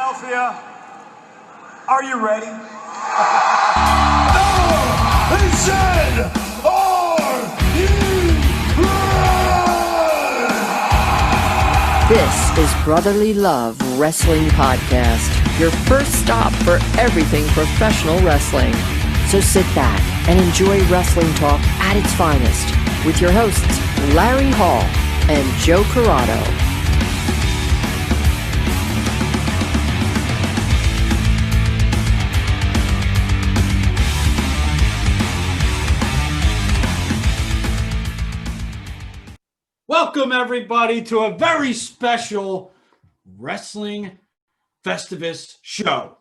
Philadelphia, are you ready? They said, are you ready? This is Brotherly Love Wrestling Podcast, your first stop for everything professional wrestling. So sit back and enjoy wrestling talk at its finest with your hosts, Larry Hall and Joe Corrado. Welcome, everybody, to a very special Wrestling Festivus show.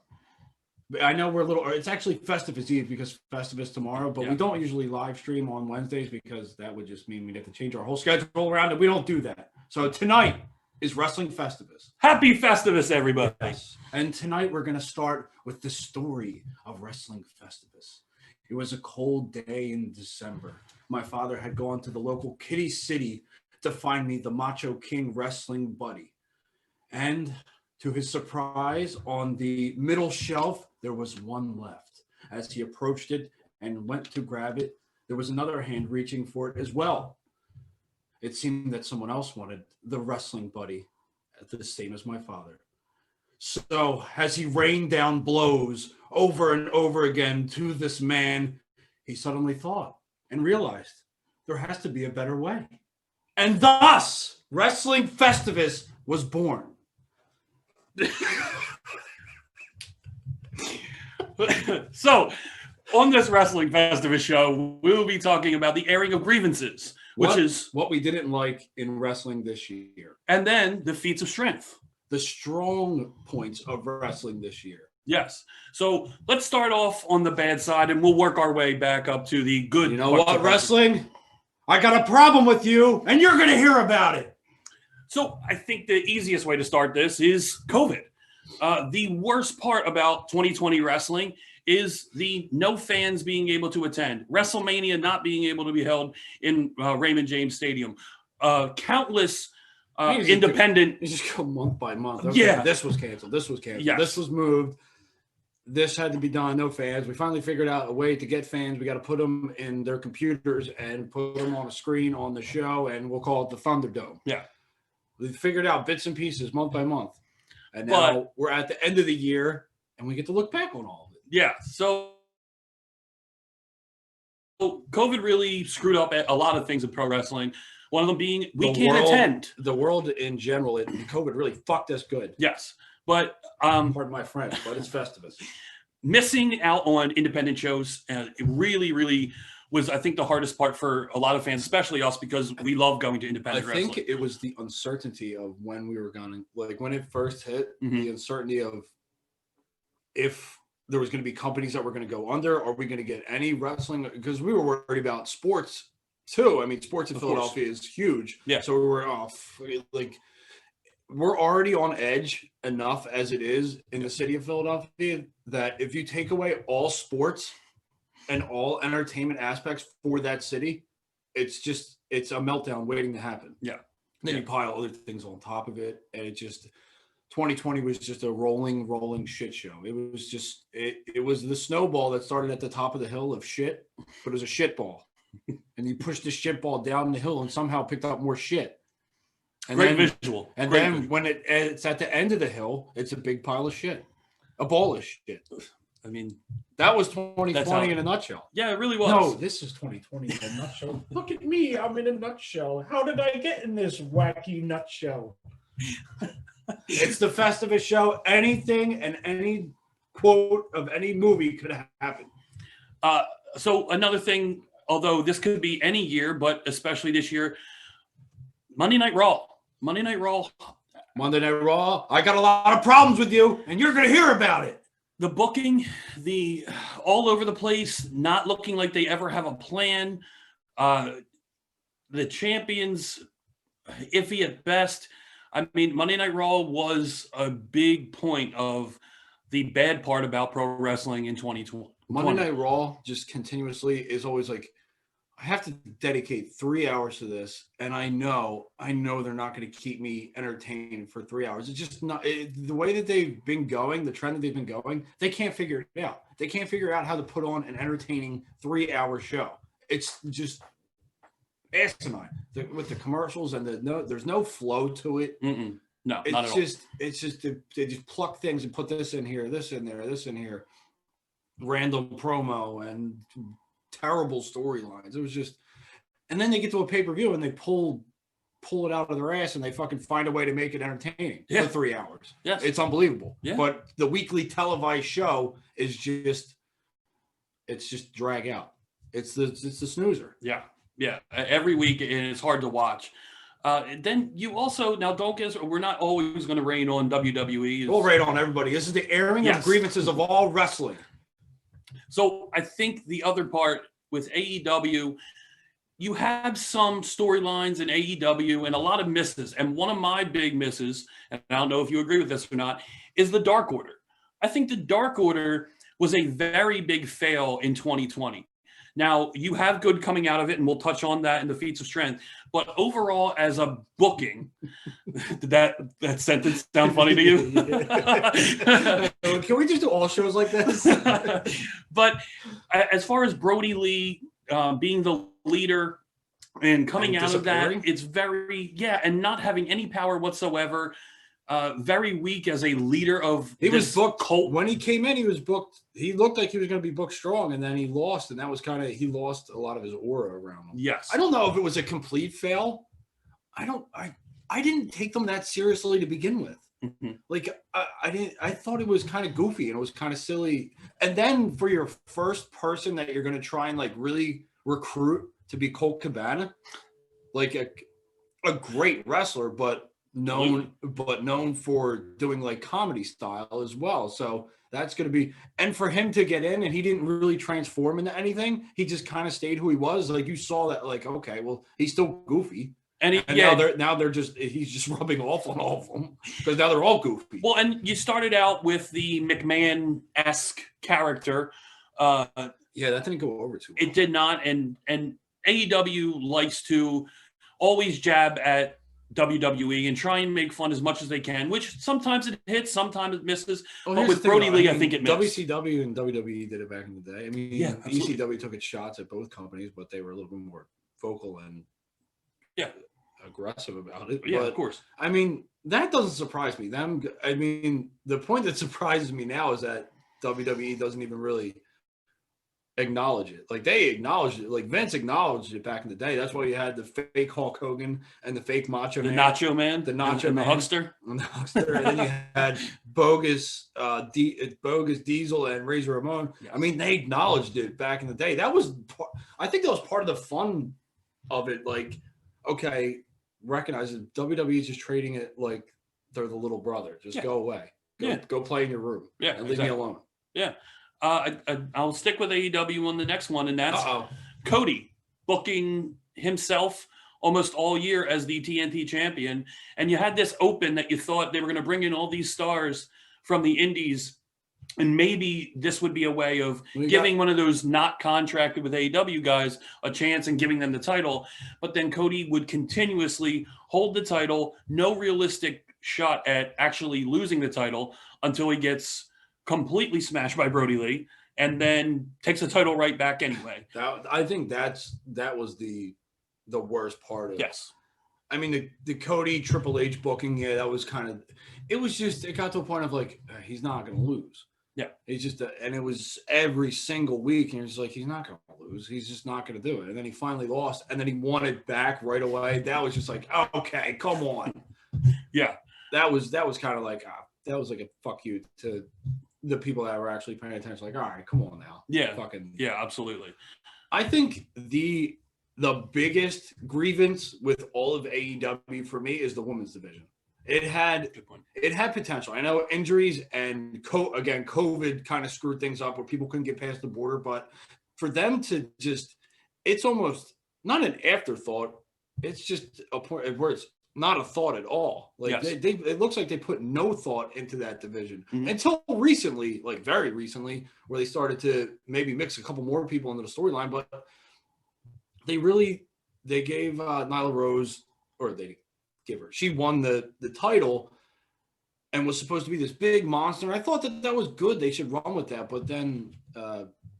I know we're a little, it's actually Festivus Eve because Festivus tomorrow, but we don't usually live stream on Wednesdays because that would just mean we'd have to change our whole schedule around, and we don't do that. So tonight is Wrestling Festivus. Happy Festivus, everybody. Yes. And tonight we're going to start with the story of Wrestling Festivus. It was a cold day in December. My father had gone to the local Kitty City to find me the Macho King wrestling buddy. And to his surprise, on the middle shelf, there was one left. As he approached it and went to grab it, there was another hand reaching for it as well. It seemed that someone else wanted the wrestling buddy, the same as my father. So as he rained down blows over and over again to this man, he suddenly thought and realized there has to be a better way. And thus, Wrestling Festivus was born. So, on this Wrestling Festivus show, we'll be talking about the Airing of Grievances, which is what we didn't like in wrestling this year. And then the Feats of Strength. The strong points of wrestling this year. Yes. So, let's start off on the bad side, and we'll work our way back up to the good. You know what, wrestling? I got a problem with you, and you're going to hear about it. So I think the easiest way to start this is COVID. The worst part about 2020 wrestling is the no fans being able to attend. WrestleMania not being able to be held in Raymond James Stadium. Countless independent. You just go month by month. Okay, yeah. This was canceled. This was canceled. Yes. This was moved. This had to be done, no fans. We finally figured out a way to get fans. We got to put them in their computers and put them on a screen on the show, and we'll call it the Thunderdome. Yeah. We figured out bits and pieces month by month. And now we're at the end of the year, and we get to look back on all of it. Yeah, so COVID really screwed up a lot of things in pro wrestling. One of them being we can't attend. The world in general, COVID really fucked us good. Yes. But pardon my French, but it's Festivus. Missing out on independent shows, it really was, I think, the hardest part for a lot of fans, especially us, because we love going to independent wrestling. I think it was the uncertainty of when we were going, like when it first hit, the uncertainty of if there was going to be companies that were going to go under, are we going to get any wrestling? Because we were worried about sports too. I mean, sports in Philadelphia is huge. Yeah. So we were off, like, we're already on edge enough as it is in the city of Philadelphia that if you take away all sports and all entertainment aspects for that city, it's a meltdown waiting to happen. Yeah. Then you pile other things on top of it, and it just 2020 was just a rolling shit show. It was just it was the snowball that started at the top of the hill of shit, but it was a shit ball. And you pushed the shit ball down the hill and somehow picked up more shit. And Great visual. And then when it's at the end of the hill, it's a big pile of shit. A ball of shit. I mean, that was 2020 in a nutshell. Yeah, it really was. No, this is 2020 in a nutshell. Look at me. I'm in a nutshell. How did I get in this wacky nutshell? It's the Festivus show. Anything and any quote of any movie could happen. So another thing, although this could be any year, but especially this year, Monday Night Raw. Monday Night Raw. I got a lot of problems with you, and you're going to hear about it. The booking, the all over the place, not looking like they ever have a plan. The champions, iffy at best. I mean, Monday Night Raw was a big point of the bad part about pro wrestling in 2020. Monday Night Raw just continuously is always like, I have to dedicate 3 hours to this, and I know they're not going to keep me entertained for 3 hours. It's just not the way that they've been going, the trend that they've been going. They can't figure it out. They can't figure out how to put on an entertaining 3-hour show. It's just asinine with the commercials and there's no flow to it. No, not at all. It's just they just pluck things and put this in here, this in there, this in here, random promo and terrible storylines. It was just, and then they get to a pay-per-view and they pull it out of their ass and they fucking find a way to make it entertaining for 3 hours. Yes. It's unbelievable. Yeah. But the weekly televised show is just drag out. It's the snoozer. Yeah. Every week, and it's hard to watch. Then you also, now don't guess, we're not always going to rain on WWE. We'll rain on everybody. This is the airing of grievances of all wrestling. So I think the other part with AEW, you have some storylines in AEW and a lot of misses. And one of my big misses, and I don't know if you agree with this or not, is the Dark Order. I think the Dark Order was a very big fail in 2020. Now, you have good coming out of it, and we'll touch on that in the Feats of Strength. But overall, as a booking, did that sentence sound funny to you? Can we just do all shows like this? But as far as Brody Lee being the leader and coming out of that, it's very, and not having any power whatsoever. Very weak as a leader of was booked cult. When he came in, he was booked. He looked like he was going to be booked strong, and then he lost, and that was he lost a lot of his aura around him. Yes. I don't know if it was a complete fail. I didn't take them that seriously to begin with. Mm-hmm. Like I thought it was kind of goofy and it was kind of silly. And then for your first person that you're going to try and like really recruit to be Colt Cabana, like a great wrestler, but known for doing like comedy style as well. So that's going to be, and for him to get in and he didn't really transform into anything. He just kind of stayed who he was. Like you saw that, like, okay, well, he's still goofy. Now he's just rubbing off on all of them because now they're all goofy. Well, and you started out with the McMahon-esque character. That didn't go over too well. It did not. And AEW likes to always jab at WWE and try and make fun as much as they can, which sometimes it hits, sometimes it misses. But with Brody Lee, I think it missed. WCW and WWE did it back in the day. I mean, ECW took its shots at both companies, but they were a little bit more vocal and aggressive about it. Yeah, of course. I mean, that doesn't surprise me. The point that surprises me now is that WWE doesn't even really acknowledge it. Like they acknowledged it. Like Vince acknowledged it back in the day. That's why you had the fake Hulk Hogan and the fake Macho Man. The Nacho Man. The Nacho and Man. The Huckster. And the Huckster. And then you had bogus Diesel and Razor Ramon. Yes. I mean, they acknowledged it back in the day. I think that was part of the fun of it. Like, okay, recognize it. WWE is just trading it like they're the little brother. Just go away. Go play in your room. Yeah, and leave me alone. Yeah. I'll stick with AEW on the next one, and that's Cody booking himself almost all year as the TNT champion. And you had this open that you thought they were going to bring in all these stars from the indies, and maybe this would be a way of giving one of those not contracted with AEW guys a chance and giving them the title. But then Cody would continuously hold the title, no realistic shot at actually losing the title until he gets completely smashed by Brody Lee, and then takes the title right back anyway. I think that was the worst part of it. Yes. I mean, the Cody Triple H booking, that was kind of, it got to a point of like, he's not going to lose. Yeah. He's just, and it was every single week, and it's like, he's not going to lose. He's just not going to do it. And then he finally lost, and then he won it back right away. That was just like, okay, come on. Yeah. That was kind of like, that was like a fuck you to the people that were actually paying attention. Like, all right, come on now. Yeah. Yeah, absolutely. I think the biggest grievance with all of AEW for me is the women's division. It had potential. I know injuries and COVID kind of screwed things up where people couldn't get past the border, but for them to just, it's almost not an afterthought. It's just a point where it's not a thought at all. Like yes. it looks like they put no thought into that division until recently, like very recently, where they started to maybe mix a couple more people into the storyline. But they gave Nyla Rose, or they give her. She won the title and was supposed to be this big monster. And I thought that was good. They should run with that. But then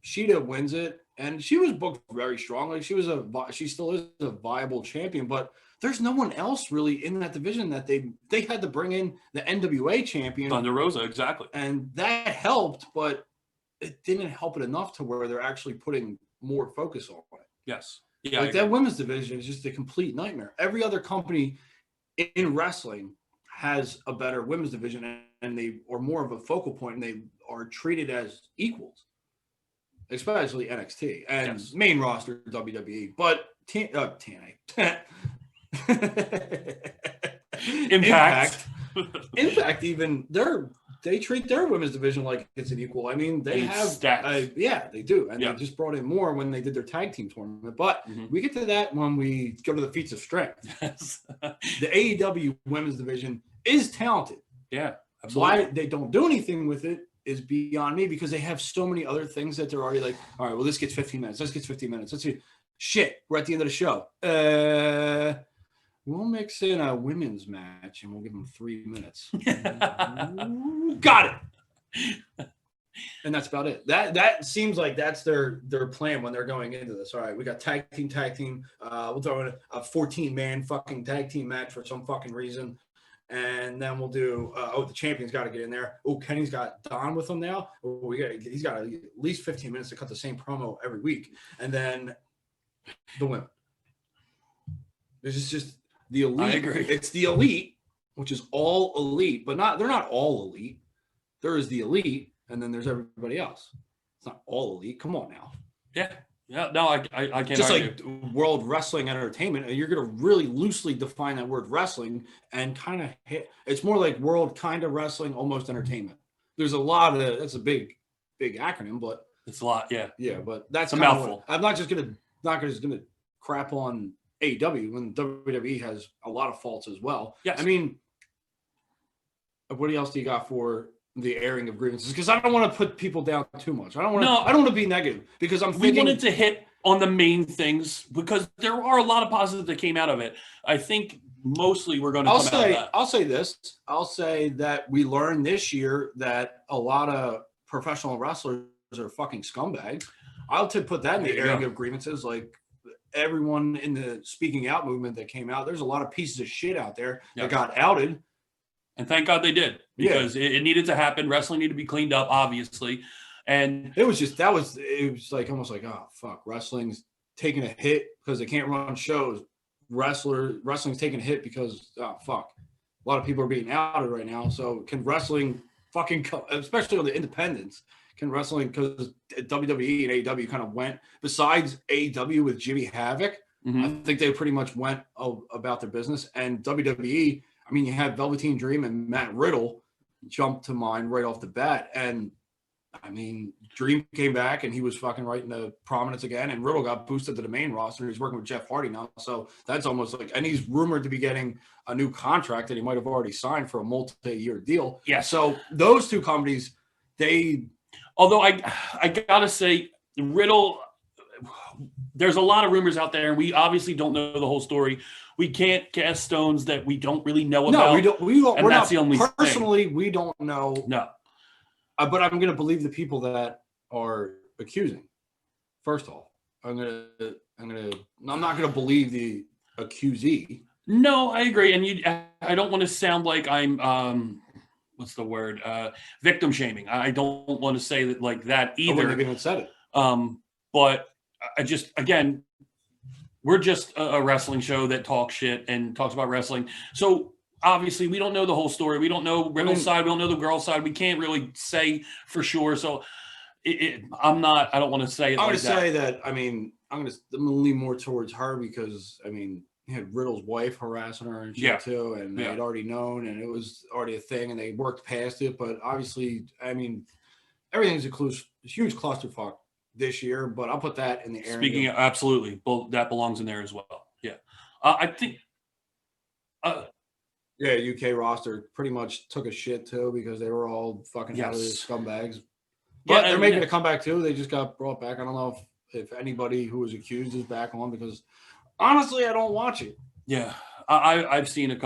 Shida wins it, and she was booked very strongly. She still is a viable champion, but there's no one else really in that division that they had to bring in the NWA champion. Thunder Rosa, exactly. And that helped, but it didn't help it enough to where they're actually putting more focus on it. Yes. Yeah. Like that women's division is just a complete nightmare. Every other company in wrestling has a better women's division, and they are more of a focal point, and they are treated as equals, especially NXT and main roster WWE. But TNA. Impact even they treat their women's division like it's an equal. I mean, they have they do, and they just brought in more when they did their tag team tournament. But we get to that when we go to the Feats of Strength. Yes. The AEW women's division is talented. Yeah, absolutely. Why they don't do anything with it is beyond me, because they have so many other things that they're already like, all right, well, this gets 15 minutes. This gets 15 minutes. Let's see. Shit, we're at the end of the show. We'll mix in a women's match and we'll give them 3 minutes. Got it. And that's about it. That seems like that's their plan when they're going into this. All right, we got tag team. We'll throw in a 14-man fucking tag team match for some fucking reason. And then we'll do, the champion's got to get in there. Oh, Kenny's got Don with him now. He's got at least 15 minutes to cut the same promo every week. And then the women. This is just the elite. I agree. It's the elite, which is all elite, but they're not all elite. There is the elite, and then there's everybody else. It's not all elite. Come on now. Yeah. No, I can't just argue. Like World Wrestling Entertainment, and you're going to really loosely define that word wrestling and kind of hit. It's more like world kind of wrestling, almost entertainment. There's a lot of that's a big acronym, but it's a lot. Yeah, but that's a mouthful. I'm not just going to crap on AEW when WWE has a lot of faults as well. Yes. I mean, what else do you got for the airing of grievances? Because I don't want to put people down too much. I don't want to be negative, because we wanted to hit on the main things, because there are a lot of positives that came out of it. I think mostly we're going to out of that. I'll say this. I'll say that we learned this year that a lot of professional wrestlers are fucking scumbags. I'll put that in the airing of grievances. Like everyone in the speaking out movement that came out, there's a lot of pieces of shit out there that got outed. And thank God they did, because it needed to happen. Wrestling needed to be cleaned up, obviously. And it was like almost like, oh, fuck, wrestling's taking a hit because they can't run shows. Wrestling's taking a hit because, oh, fuck, a lot of people are being outed right now. So can wrestling fucking, especially on the independents, can wrestling, because WWE and AEW kind of went, besides AEW with Jimmy Havoc, I think they pretty much went about their business. And WWE, I mean, you had Velveteen Dream and Matt Riddle jump to mind right off the bat. And I mean, Dream came back and he was fucking right into prominence again. And Riddle got boosted to the main roster. He's working with Jeff Hardy now. So that's almost like, and he's rumored to be getting a new contract that he might have already signed for a multi-year deal. Yeah. So those two companies, although I gotta say, Riddle, there's a lot of rumors out there, and we obviously don't know the whole story. We can't cast stones that we don't really know about. No, we don't. And that's the only personally thing. We don't know. No, but I'm going to believe the people that are accusing. First off, I'm not going to believe the accusee. No, I agree, and I don't want to sound like I'm what's the word? Victim shaming. I don't want to say that like that either. I wouldn't have even said it. But I just, again, we're just a wrestling show that talks shit and talks about wrestling. So obviously we don't know the whole story. We don't know Riddle's side. We don't know the girl's side. We can't really say for sure. So I don't want to say it I'm like that. I'm going to say that, I mean, I'm going to lean more towards her because, I mean, you had Riddle's wife harassing her and shit too. And they had already known, and it was already a thing, and they worked past it. But obviously, I mean, everything's a huge clusterfuck this year, but I'll put that in the area. Speaking of, absolutely, that belongs in there as well. Yeah, I think. UK roster pretty much took a shit too because they were all fucking out of scumbags. But they're making a comeback too. They just got brought back. I don't know if anybody who was accused is back on, because honestly, I don't watch it. Yeah, I've seen a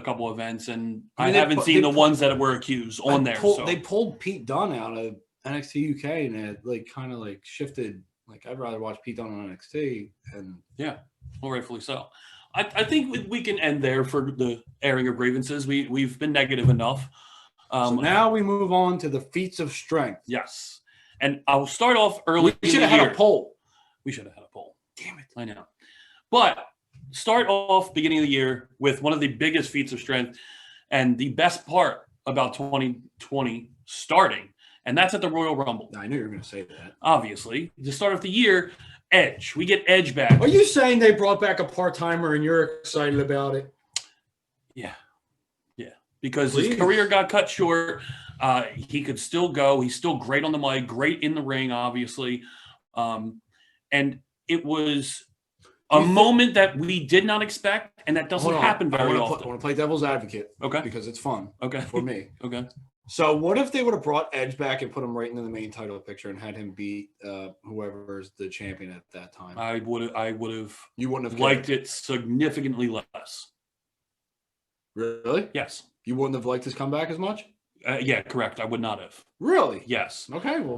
couple events, and I I mean, haven't seen the ones that were accused on there. So They pulled Pete Dunne out of NXT UK, and it like kind of like shifted. Like I'd rather watch Pete Dunne on NXT, and yeah, well, rightfully so. I think we can end there for the airing of grievances. We've been negative enough. So now we move on to the Feats of Strength. Yes, and I'll start off early. We should have had a poll. We should have had a poll. Damn it! I know, but start off beginning of the year with one of the biggest feats of strength and the best part about 2020 starting, and that's at the Royal Rumble. I knew you were going to say that. Obviously, to start off the year, Edge. We get Edge back. Are you saying they brought back a part-timer and you're excited about it? Yeah. Because his career got cut short. He could still go. He's still great on the mic, great in the ring, obviously. And it was a moment that we did not expect, and that doesn't happen very often. I want to play devil's advocate. Okay. Because it's fun. Okay. For me. Okay. So what if they would have brought Edge back and put him right into the main title picture and had him beat whoever's the champion at that time? I would have. You wouldn't have liked it significantly less. Really? Yes. You wouldn't have liked his comeback as much? Yeah, correct. I would not have. Really? Yes. Okay. Well,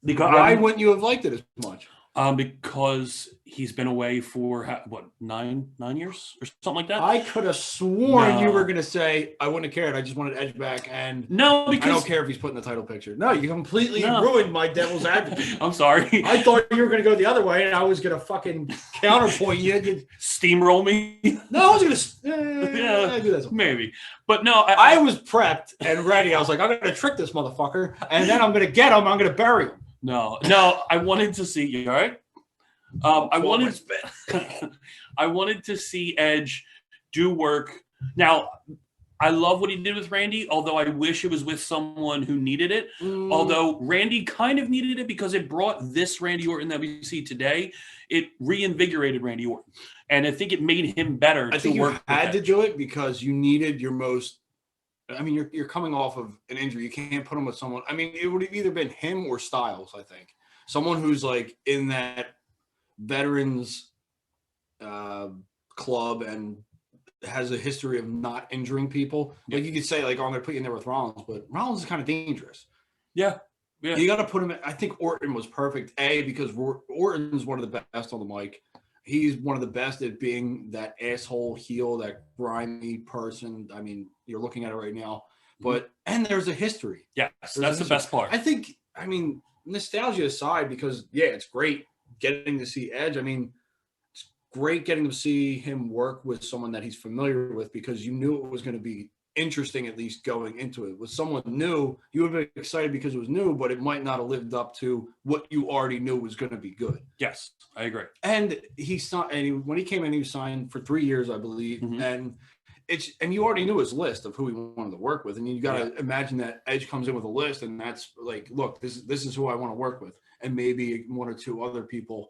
because why wouldn't you have liked it as much? Because he's been away for what, nine years or something like that. I could have sworn you were going to say I wouldn't have cared. I just wanted Edge back, and no, because I don't care if he's put in the title picture. No, you completely ruined my devil's advocate. I'm sorry. I thought you were going to go the other way, and I was going to fucking counterpoint you. Steamroll me. No, I was going to. Do that maybe, but no, I was prepped and ready. I was like, I'm going to trick this motherfucker, and then I'm going to get him. I'm going to bury him. No, I wanted to see you. All right. I wanted to see Edge do work. Now, I love what he did with Randy, although I wish it was with someone who needed it. Although Randy kind of needed it because it brought this Randy Orton that we see today. It reinvigorated Randy Orton, and I think it made him better. I think you had to do it because you needed your most. I mean, you're coming off of an injury. You can't put him with someone. I mean, it would have either been him or Styles, I think. Someone who's like in that veterans club and has a history of not injuring people. Like you could say, like, oh, I'm going to put you in there with Rollins, but Rollins is kind of dangerous. Yeah. You got to put him in. I think Orton was perfect, because Orton's one of the best on the mic. He's one of the best at being that asshole heel, that grimy person. I mean, you're looking at it right now. But and there's a history. Yes, that's the best part. I think, I mean, nostalgia aside, because, it's great getting to see Edge. I mean, it's great getting to see him work with someone that he's familiar with, because you knew it was going to be interesting, at least going into it. With someone new, you would have been excited because it was new, but it might not have lived up to what you already knew was going to be good. Yes, I agree. And when he came in, he was signed for 3 years, I believe. And you already knew his list of who he wanted to work with. And you got to imagine that Edge comes in with a list, and that's like, look, this is who I want to work with. And maybe one or two other people,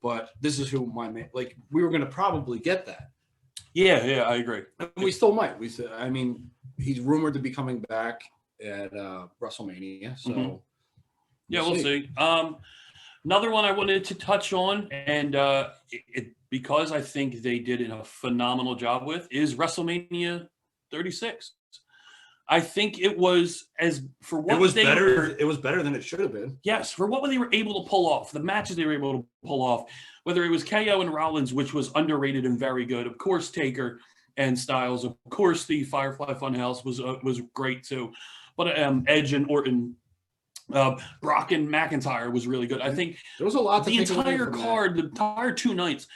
but this is who we were going to probably get that. Yeah, I agree. And we still might. I mean, he's rumored to be coming back at WrestleMania, so we'll see. Another one I wanted to touch on, and because I think they did a phenomenal job with, is WrestleMania 36. I think it was better. It was better than it should have been. Yes, for what they were able to pull off, the matches they were able to pull off, whether it was KO and Rollins, which was underrated and very good. Of course, Taker and Styles. Of course, the Firefly Funhouse was great too. But Edge and Orton, Brock and McIntyre was really good. I think there was a lot. The entire card, the entire 2 nights.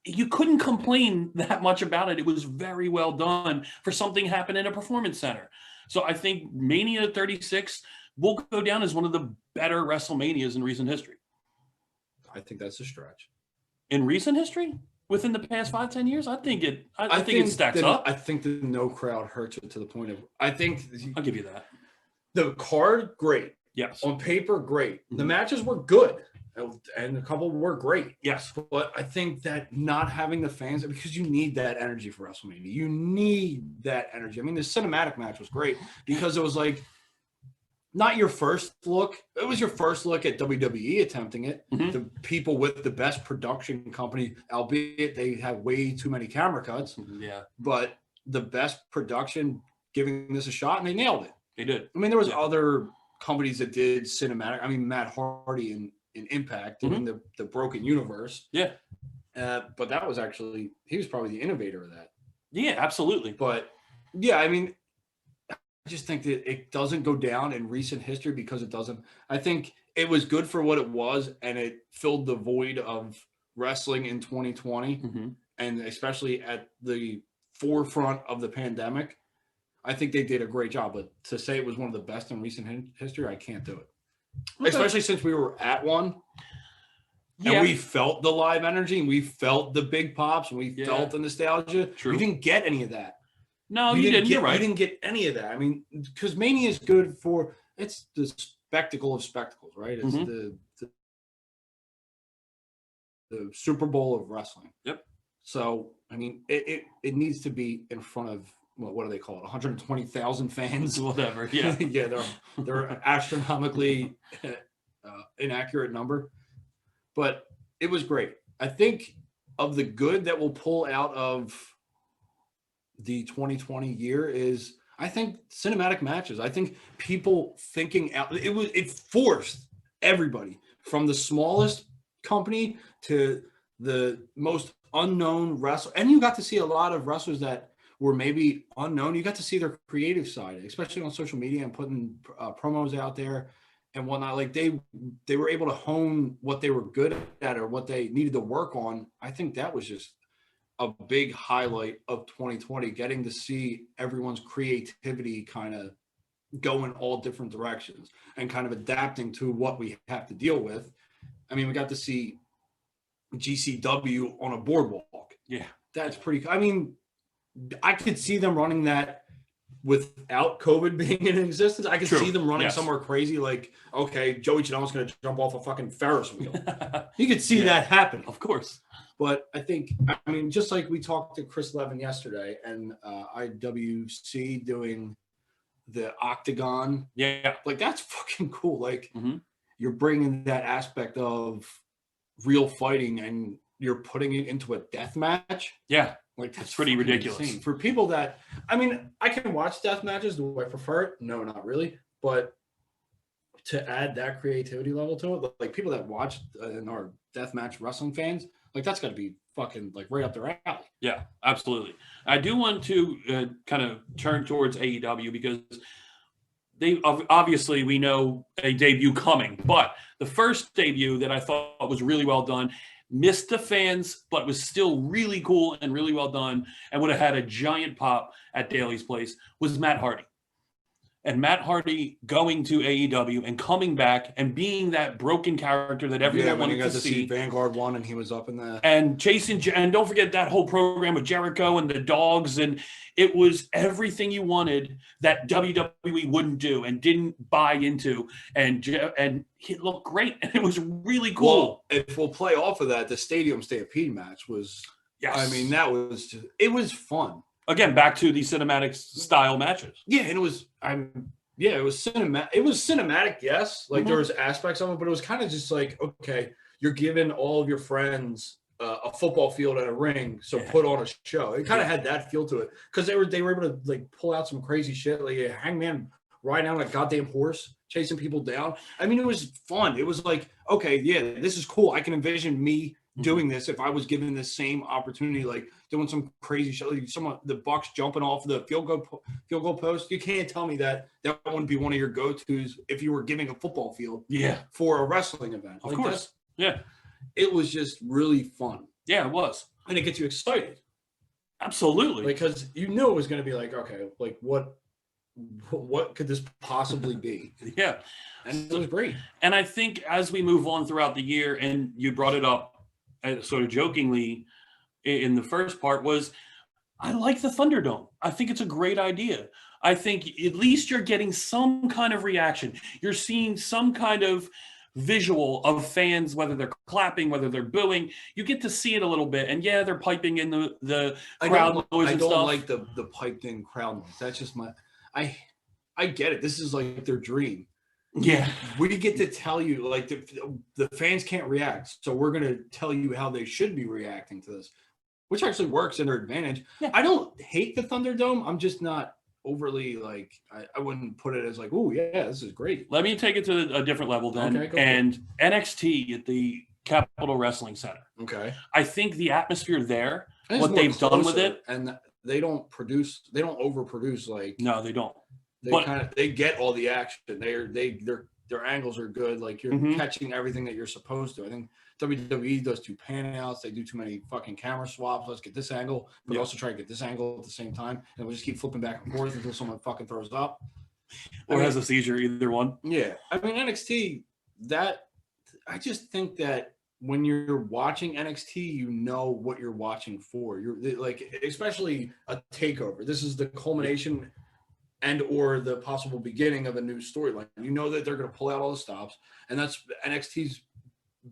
You couldn't complain that much about it. It was very well done for something happened in a performance center. So I think Mania 36 will go down as one of the better WrestleManias in recent history. I think that's a stretch. In recent history? Within the past 5-10 years? I think it stacks up. I think the no crowd hurts it to the point of, I think I'll give you that. The card, great. Yes. On paper, great. The matches were good. And a couple were great. Yes. But I think that not having the fans, because you need that energy for WrestleMania. You need that energy. I mean, the cinematic match was great because it was like, not your first look. It was your first look at WWE attempting it. Mhm. The people with the best production company, albeit they have way too many camera cuts, Yeah, but the best production giving this a shot, and they nailed it. they did. I mean, there was Yeah. other companies that did cinematic. I mean, Matt Hardy in Impact doing the Broken Universe. Yeah. But that was actually, he was probably the innovator of that. Yeah, absolutely. But yeah, I mean, I just think that it doesn't go down in recent history because it doesn't. I think it was good for what it was, and it filled the void of wrestling in 2020, Mhm. and especially at the forefront of the pandemic. I think they did a great job, but to say it was one of the best in recent history, I can't do it. Okay. Especially since we were at one. Yeah. And we felt the live energy, and we felt the big pops, and we felt the nostalgia. True. We didn't get any of that. No, you didn't. You're right. You didn't get any of that. I mean, because Mania is good for, it's the spectacle of spectacles, right? It's the Super Bowl of wrestling. Yep. So, I mean, it needs to be in front of, well, what do they call it? 120,000 fans. Whatever. Yeah. Yeah, they're astronomically inaccurate number. But it was great. I think of the good that will pull out of the 2020 year is, I think, cinematic matches. I think people thinking out, it forced everybody from the smallest company to the most unknown wrestler. And you got to see a lot of wrestlers that were maybe unknown. You got to see their creative side, especially on social media and putting promos out there and whatnot. Like they were able to hone what they were good at or what they needed to work on. I think that was just a big highlight of 2020, getting to see everyone's creativity kind of go in all different directions and kind of adapting to what we have to deal with. I mean, we got to see GCW on a boardwalk. Yeah. That's pretty, I mean, I could see them running that without COVID being in existence. I could see them running somewhere crazy, like, okay, Joey Janela's going to jump off a fucking Ferris wheel. You could see that happen. Of course. But I think, I mean, just like we talked to Chris Levin yesterday and IWC doing the Octagon. Yeah. Like, that's fucking cool. Like, you're bringing that aspect of real fighting and you're putting it into a death match. Yeah. Like, that's pretty ridiculous. Insane. For people that, I mean, I can watch death matches. Do I prefer it? No, not really. But to add that creativity level to it, like people that watch and are death match wrestling fans, like that's got to be fucking like right up their alley. Yeah, absolutely. I do want to kind of turn towards AEW because they obviously we know a debut coming, but the first debut that I thought was really well done, missed the fans, but was still really cool and really well done and would have had a giant pop at Daly's Place, was Matt Hardy. And Matt Hardy going to AEW and coming back and being that broken character that everyone wanted to see. Vanguard won and he was up in the and chasing, and don't forget that whole program with Jericho and the dogs, and it was everything you wanted that WWE wouldn't do and didn't buy into, and he looked great and it was really cool. Well, if we'll play off of that, the Stadium Stampede match was, I mean, that was just, it was fun. Again, back to the cinematic style matches. Yeah, and it was, it was cinematic. It was cinematic, yes. Like there was aspects of it, but it was kind of just like, okay, you're giving all of your friends a football field and a ring, so put on a show. It kind of had that feel to it because they were able to like pull out some crazy shit, like a Hangman riding on a goddamn horse, chasing people down. I mean, it was fun. It was like, okay, yeah, this is cool. I can envision me doing this if I was given the same opportunity, like doing some crazy shit, like the Bucks jumping off the field goal post. You can't tell me that wouldn't be one of your go-tos if you were giving a football field for a wrestling event. Of course. Yeah. It was just really fun. Yeah, it was. And it gets you excited. Absolutely. Because you knew it was going to be like, okay, like what could this possibly be? Yeah. And it was great. And I think as we move on throughout the year, and you brought it up sort of jokingly in the first part, was I like the Thunderdome. I think it's a great idea. I think at least you're getting some kind of reaction. You're seeing some kind of visual of fans, whether they're clapping, whether they're booing. You get to see it a little bit. And yeah, they're piping in the crowd noise and stuff. I don't like the piped in crowd noise. That's just I get it. This is like their dream. Yeah. We get to tell you, like, the fans can't react, so we're going to tell you how they should be reacting to this, which actually works in their advantage. Yeah. I don't hate the Thunderdome. I'm just not overly, like, I wouldn't put it as like, oh, yeah, this is great. Let me take it to a different level then. Okay, go for and NXT at the Capitol Wrestling Center. Okay. I think the atmosphere there, And it's what more they've done with closer, it. and they don't overproduce, like, No, they don't. they get all the action. Their angles are good. Like, you're Mhm. catching everything that you're supposed to. I think WWE does too pan outs. They do too many fucking camera swaps. Let's get this angle, but Yeah. also try to get this angle at the same time. And we'll just keep flipping back and forth until someone fucking throws up. Or has a seizure, either one. Yeah. I mean, NXT, I just think that when you're watching NXT, you know what you're watching for. You're like, especially a takeover. This is the culmination and or the possible beginning of a new storyline. You know that they're going to pull out all the stops, and that's NXT's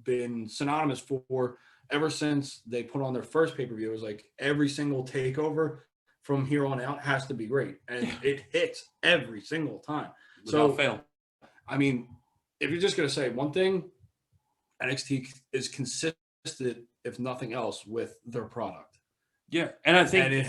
been synonymous for ever since they put on their first pay-per-view. It was like every single takeover from here on out has to be great, and it hits every single time. Without fail. I mean, if you're just going to say one thing, NXT is consistent, if nothing else, with their product. Yeah, and I think, And it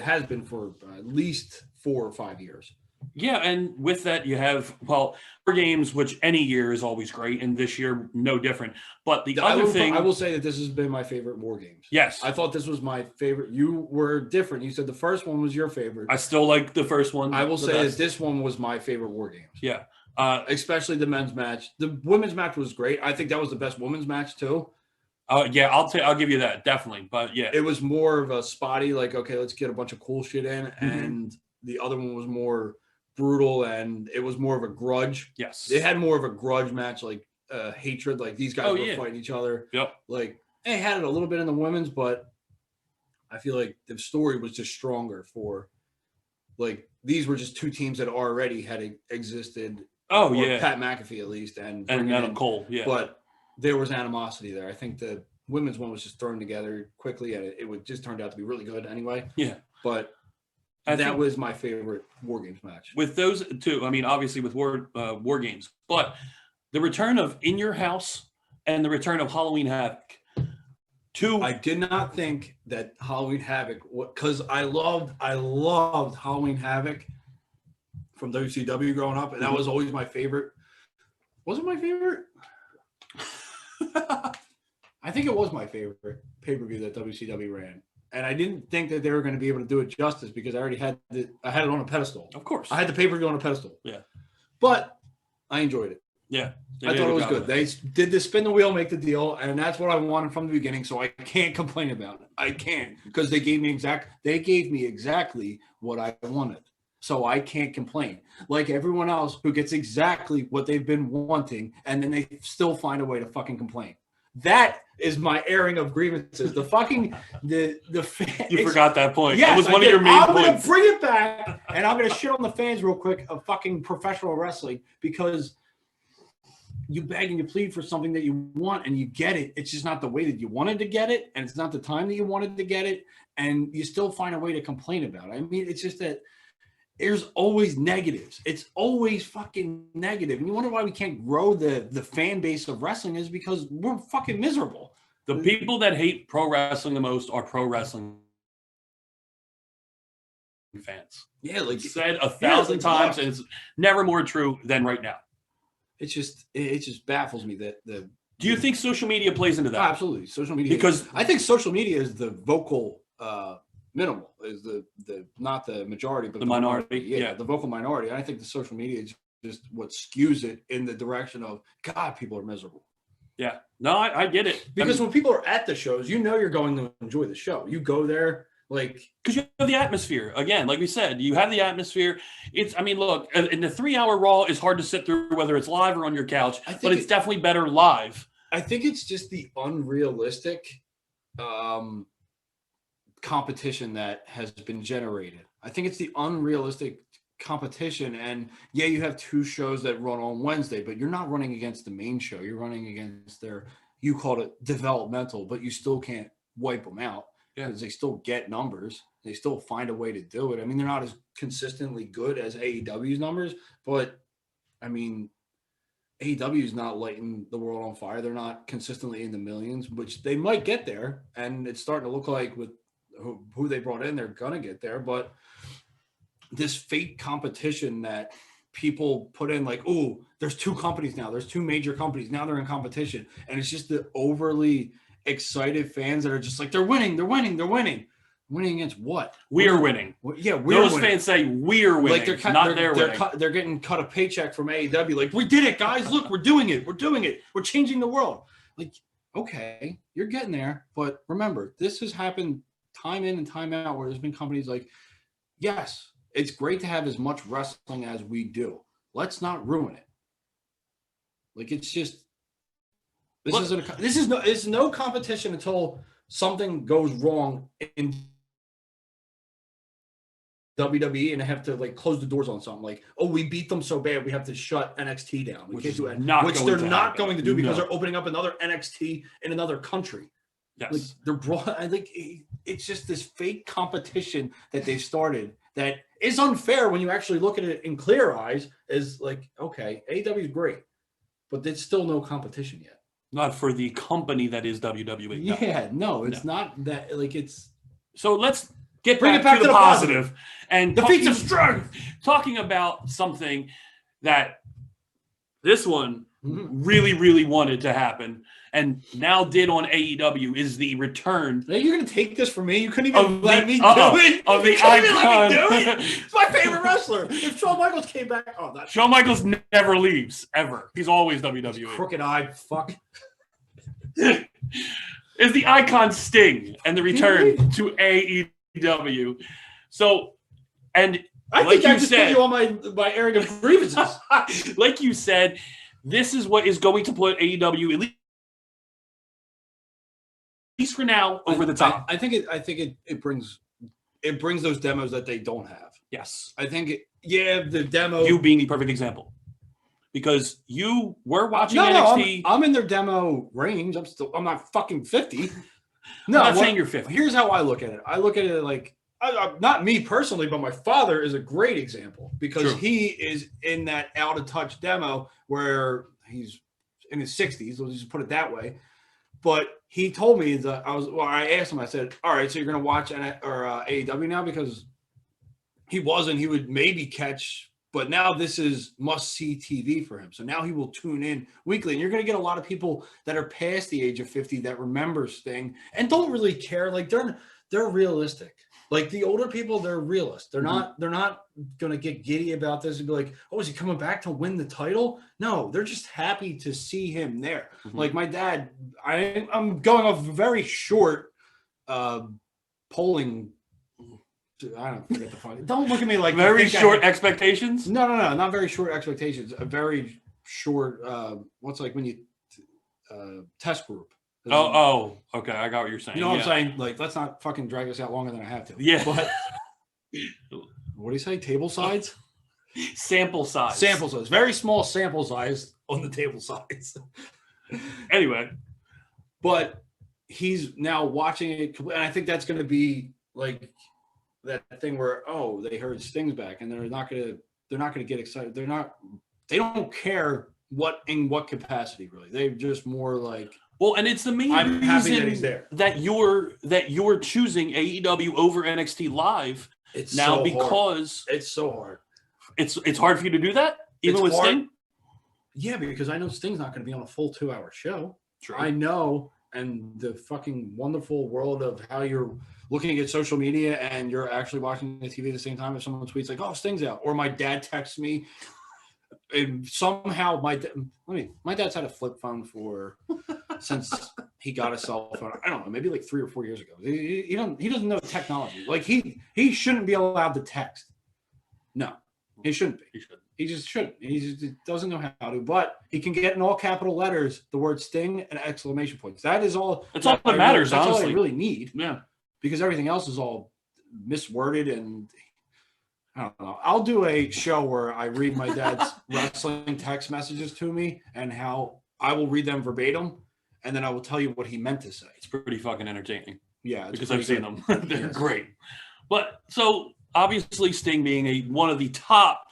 has been for at least 4 or 5 years. yeah, and with that you have, well, War Games, which any year is always great, and this year no different. But the other thing, I will say that this has been my favorite War Games. yes, I thought this was my favorite. You were different. You said the first one was your favorite. I still like the first one. I will the say best. that this one was my favorite War Games. Yeah, Especially the men's match. The women's match was great. I think that was the best women's match too. yeah, I'll give you that, definitely. But yeah, It was more of a spotty, like, okay, let's get a bunch of cool shit in, Mm-hmm. and the other one was more brutal, and it was more of a grudge. yes, It had more of a grudge match, like hatred, like these guys were fighting each other. Yep. Like, they had it a little bit in the women's, but I feel like the story was just stronger for, like, these were just two teams that already had existed. Oh, or yeah. Pat McAfee at least, and and Adam Cole, yeah, but there was animosity there. I think the women's one was just thrown together quickly, and it would just turned out to be really good anyway. yeah. But I that think was my favorite War Games match. with those two, I mean, obviously with War Games, but the return of In Your House and the return of Halloween Havoc. I did not think that Halloween Havoc, because I loved Halloween Havoc from WCW growing up, and that was always my favorite. Was it my favorite? I think it was my favorite pay-per-view that WCW ran, and I didn't think that they were going to be able to do it justice because I already had I had it on a pedestal. Of course, I had the pay-per-view on a pedestal. Yeah, but I enjoyed it. yeah. I thought it was good. They did the spin the wheel, make the deal, and that's what I wanted from the beginning. So I can't complain about it. I can't, because they gave me exactly what I wanted. So I can't complain. Like everyone else who gets exactly what they've been wanting, and then they still find a way to fucking complain. That is my airing of grievances. The fucking You forgot that point. Yes, that was one of your main I'm points. gonna bring it back, and I'm gonna shit on the fans real quick of fucking professional wrestling, because you beg and you plead for something that you want and you get it. It's just not the way that you wanted to get it, and it's not the time that you wanted to get it, and you still find a way to complain about it. I mean, it's just that there's always negatives. It's always fucking negative. And you wonder why we can't grow the fan base of wrestling is because we're fucking miserable. The people that hate pro wrestling the most are pro wrestling fans. Yeah, like Said 1,000 times, and it's never more true than right now. it just baffles me that Do you think social media plays into that? absolutely social media, Because I think social media is the vocal minimal, is the not the majority, but The minority, Yeah, yeah. the vocal minority. I think the social media is just what skews it in the direction of, God, people are miserable. yeah, no, I get it. Because when people are at the shows, you know you're going to enjoy the show. You go there, like, because you have the atmosphere. Again, like we said, you have the atmosphere. I mean, look, in the 3-hour Raw is hard to sit through, whether it's live or on your couch, but it's definitely better live. I think it's just the unrealistic competition that has been generated. I think it's the unrealistic competition. And yeah, you have two shows that run on Wednesday, but you're not running against the main show. You're running against you called it developmental, but you still can't wipe them out. Yeah. Because they still get numbers. They still find a way to do it. I mean, they're not as consistently good as AEW's numbers, but I mean, AEW is not lighting the world on fire. They're not consistently in the millions, which they might get there. And it's starting to look like with who they brought in, they're going to get there. But this fake competition that people put in, like, oh, there's two companies now. There's two major companies. Now they're in competition. And it's just the overly excited fans that are just like, they're winning. Winning against what? We're winning. We're Those winning. fans say we're winning, like they're getting cut a paycheck from AEW. Like, we did it, guys. Look, we're doing it. We're changing the world. Like, okay, you're getting there. But remember, this has happened time in and time out where there's been companies like, yes, it's great to have as much wrestling as we do. Let's not ruin it. Like, it's just, this is no competition until something goes wrong in WWE and I have to like close the doors on something like, oh, we beat them so bad we have to shut NXT down. We can't do it. Which they're not going to do because they're opening up another NXT in another country. Yes. Like, they're brought. I think it's just this fake competition that they've started that is unfair when you actually look at it in clear eyes. Is like, okay, AEW is great, but it's still no competition yet. Not for the company that is WWE. Yeah, no, it's not that. Like, it's so. Let's get bring back it to the positive and the Feats of Strength. Talking about something that this one really, really wanted to happen and now did on AEW is the return. Are you going to take this from me? You couldn't even let me do it. Of the icon. It's my favorite wrestler. If Shawn Michaels came back, Shawn Michaels never leaves, ever. He's always WWE. Crooked-eyed fuck. Is the icon Sting and the return to AEW. So, and I like think I you just said, put you on my airing of grievances. like you said, this is what is going to put AEW at least for now over the top. I think it brings those demos that they don't have. Yes, I think the demo. You being the perfect example. Because you were watching NXT. I'm in their demo range. I'm not fucking 50. No, I'm not saying you're 50. Here's how I look at it. I look at it like, not me personally, but my father is a great example because he is in that out of touch demo where he's in his 60s. Let's just put it that way. But he told me that I asked him, I said, all right, so you're going to watch AEW now? Because he would maybe catch. But now this is must-see TV for him. So now he will tune in weekly. And you're going to get a lot of people that are past the age of 50 that remember Sting and don't really care. Like, they're realistic. Like, the older people, they're realists. They're not going to get giddy about this and be like, oh, is he coming back to win the title? No, they're just happy to see him there. Mm-hmm. Like, my dad, I'm going off very short polling. I don't forget the funny. Don't look at me like very short expectations. No, not very short expectations. A very short. What's like when you test group. Okay. I got what you're saying. You know what I'm saying? Like, let's not fucking drag this out longer than I have to. Yeah. But what do you say? Table sides? Sample size. Sample size. Very small sample size on the table sides. Anyway, but he's now watching it, and I think that's going to be like that thing where they heard Sting's back and they're not gonna get excited. They don't care in what capacity really. They're just more like, well, and it's the main I'm reason happy that he's there. that you're choosing AEW over NXT Live because it's so hard. It's hard for you to do that even with Sting. Yeah, because I know Sting's not going to be on a full 2-hour show. True. I know, and the fucking wonderful world of how you're looking at social media and you're actually watching the TV at the same time. If someone tweets like, "Oh, Sting's out," or my dad texts me, and somehow my dad's had a flip phone since he got a cell phone. I don't know, maybe like 3 or 4 years ago. He doesn't know technology. Like, he shouldn't be allowed to text. No, he shouldn't be. He just shouldn't. He just doesn't know how to. But he can get in all capital letters the word Sting and exclamation points. That is all. That's all that matters. That's honestly. all I really need. Yeah. Because everything else is all misworded, and I don't know. I'll do a show where I read my dad's wrestling text messages to me and how I will read them verbatim, and then I will tell you what he meant to say. It's pretty fucking entertaining. Yeah, because I've seen them. They're great. But so obviously Sting being one of the top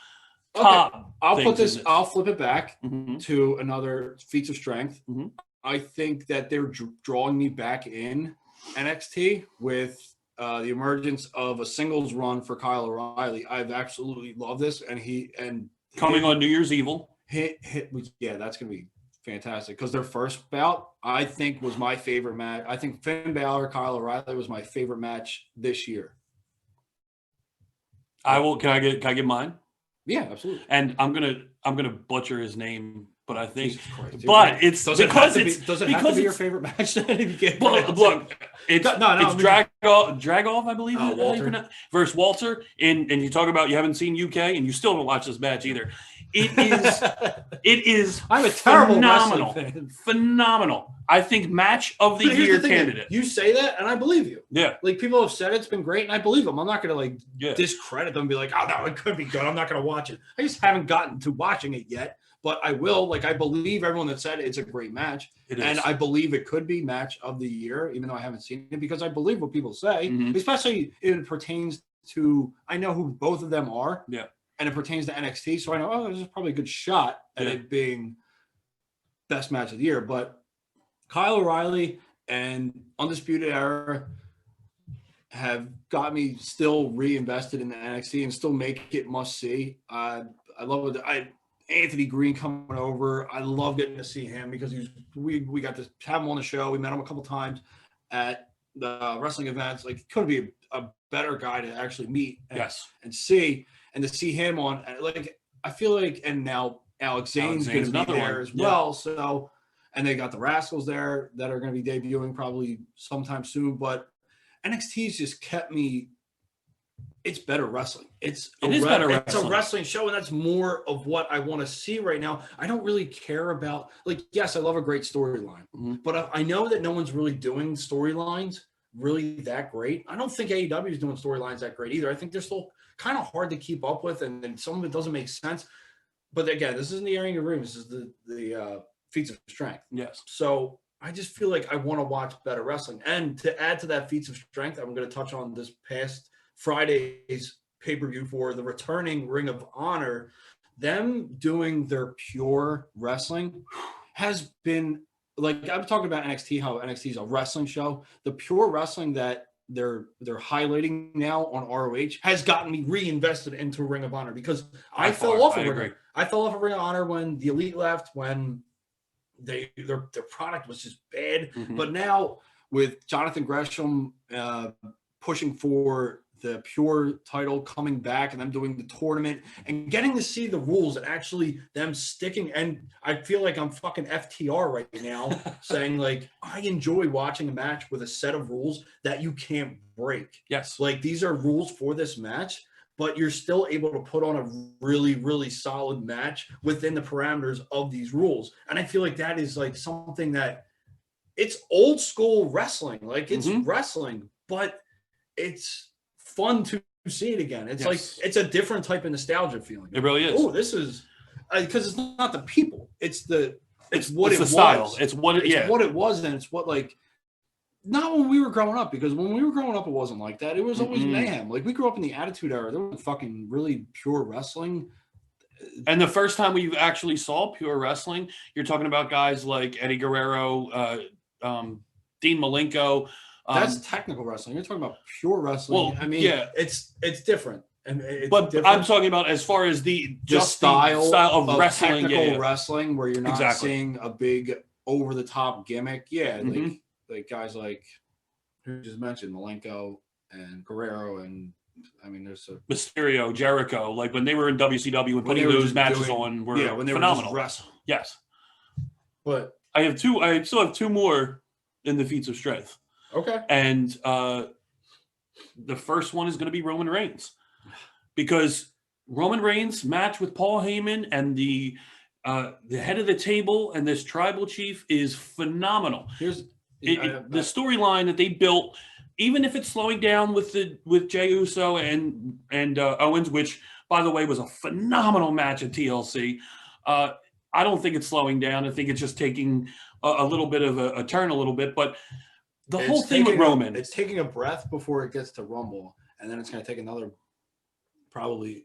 top. I'll things put this. in I'll flip it back Mhm. to another Feats of Strength. Mhm. I think that they're drawing me back in NXT with the emergence of a singles run for Kyle O'Reilly. I've absolutely loved this, and Coming on New Year's Evil. Yeah, that's gonna be fantastic because their first bout, I think, was my favorite match. I think Finn Balor, Kyle O'Reilly was my favorite match this year. I will. Can I get mine? Yeah, absolutely. And I'm gonna butcher his name, but I think. Jesus Christ, dude. But it's Does it because have to it's be, does it because have to be your it's favorite match? Then if you can't well, pronounce look, it? it's Dragoff, I believe, Walter. versus Walter. And you talk about you haven't seen UK and you still haven't watched this match either. It is I'm a terrible phenomenal. wrestling fan. Phenomenal. I think match of the But here's year thing, candidate. You say that, and I believe you. Yeah. Like people have said it's been great, and I believe them. I'm not gonna Yeah. discredit them and be like, oh no, it could be good. I'm not gonna watch it. I just haven't gotten to watching it yet, but I will. Like I believe everyone that said it's a great match, and I believe it could be match of the year, even though I haven't seen it because I believe what people say, especially if it pertains to. I know who both of them are. Yeah. And it pertains to NXT, so I know, oh, there's probably a good shot at it being best match of the year. But Kyle O'Reilly and Undisputed Era have got me still reinvested in the NXT and still make it must see. I love it. Anthony Green coming over. I love getting to see him because we got to have him on the show. We met him a couple times at the wrestling events. Like, couldn't be a better guy to actually meet and see. And to see him on, like, I feel like, and now Alex Zane's going to be there as well. So, and they got the Rascals there that are going to be debuting probably sometime soon. But NXT's just kept me. It's better wrestling. It's a wrestling show, and that's more of what I want to see right now. I don't really care about, like, yes, I love a great storyline, but I know that no one's really doing storylines really that great. I don't think AEW is doing storylines that great either. I think they're still kind of hard to keep up with, and some of it doesn't make sense. But again, this isn't the Airing of Grievances. This is the Feats of Strength. Yes. So I just feel like I want to watch better wrestling. And to add to that Feats of Strength, I'm going to touch on this past Friday's pay-per-view for the returning Ring of Honor. Them doing their pure wrestling has been, like, I'm talking about NXT, how NXT is a wrestling show. The pure wrestling that they're highlighting now on ROH has gotten me reinvested into Ring of Honor because I fell off of Ring of Honor when the Elite left, when their product was just bad. But now with Jonathan Gresham pushing for the pure title, coming back, and them doing the tournament and getting to see the rules and actually them sticking. And I feel like I'm fucking FTR right now saying, like, I enjoy watching a match with a set of rules that you can't break. Yes. Like, these are rules for this match, but you're still able to put on a really, really solid match within the parameters of these rules. And I feel like that is like something that it's old school wrestling. Like, it's wrestling, but it's fun to see it again. It's like, it's a different type of nostalgia feeling. It really is. Oh, this is because it's not the people. It's what it was. Style. It's what it was, and it's what, like, not when we were growing up, because when we were growing up, it wasn't like that. It was always mayhem. Like, we grew up in the Attitude Era. There was fucking really pure wrestling. And the first time we actually saw pure wrestling, you're talking about guys like Eddie Guerrero, Dean Malenko. That's technical wrestling. You're talking about pure wrestling. Well, I mean, it's different. And different. I'm talking about as far as the style of wrestling, technical wrestling, where you're not seeing a big over the top gimmick. Yeah, like guys like who just mentioned Malenko and Guerrero, and I mean, there's a Mysterio, Jericho. Like when they were in WCW and putting those matches on, were when they phenomenal. were just wrestling. Yes, but I still have two more in the Feats of Strength. Okay. And the first one is going to be Roman Reigns, because Roman Reigns' match with Paul Heyman and the head of the table and this tribal chief is phenomenal. The storyline that they built, even if it's slowing down with Jey Uso and Owens, which, by the way, was a phenomenal match at TLC. I don't think it's slowing down. I think it's just taking a little bit of a turn a little bit, but the whole thing with Roman, it's taking a breath before it gets to Rumble, and then it's going to take another probably